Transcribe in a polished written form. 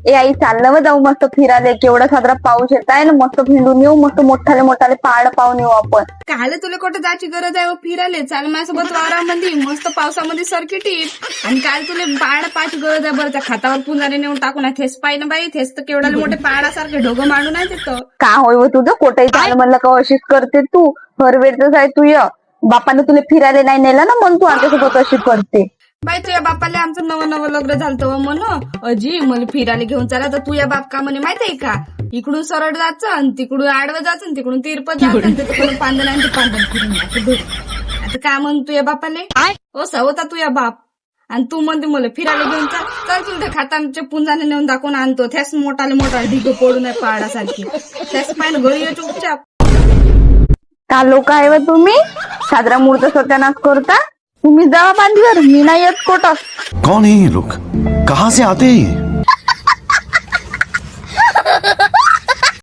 ए आई चाल ना जाऊ मस्त फिरायला, केवढा साजरा पाऊस येत आहे ना, मस्त फिरून येऊ, मस्त मोठाले मोठाले पहाड पाहून येऊ आपण. काल तुला कुठं जायची गरज आहे फिरायला? चाल माझ्यासोबत वावरामध्ये मस्त पावसामध्ये सर्किटीत. आणि काल तुला पहाड पाहायची गरज आहे बरं? त्या खातावर पुंजाने नेऊन टाकून आहे थेस पाहिजे बाई, थेस तर केवढ्याला मोठे पहाडासारखे ढोगं मांडून आहे तिथं. का होय व तुझं कोठही चाल म्हणलं का अशीच करते तू? हरवेळच आहे तू. बापाने तुला फिरायला नाही नेलं ना म्हणून तू आमच्यासोबत अशी करते. बाई तुझ्या बापाला आमचं नवं नवं लग्न झालं म्हण अजी मला फिरायला घेऊन चला, तर तुझ्या बाप का म्हणे माहितीये का, इकडून सरळ जायचं आणि तिकडून आडवं जायचं आणि तिकडून तिरपत जायचं आणि तिकडून पांदन आणि ते पांदन फिरून यायचं. आता काय म्हण तुझ्या बापाले? असा होता तुझ्या बाप. आणि तू म्हणते मला फिरायला घेऊन चल तुला त्या खातांच्या पुंजाने नेऊन दाखवून आणतो. त्यास मोठाले मोठा ढिगं पडून आहे पहाडासारखी. त्यास पाहिजे घरी यायचं उपचार. का लोक आहे व तुम्ही? साजरा मूर्त सत्यानाश करता. तुम्ही जावा बांधीवर, मी नाही येत कोट. कौन है ये लोग, कहाँ से आते हैं?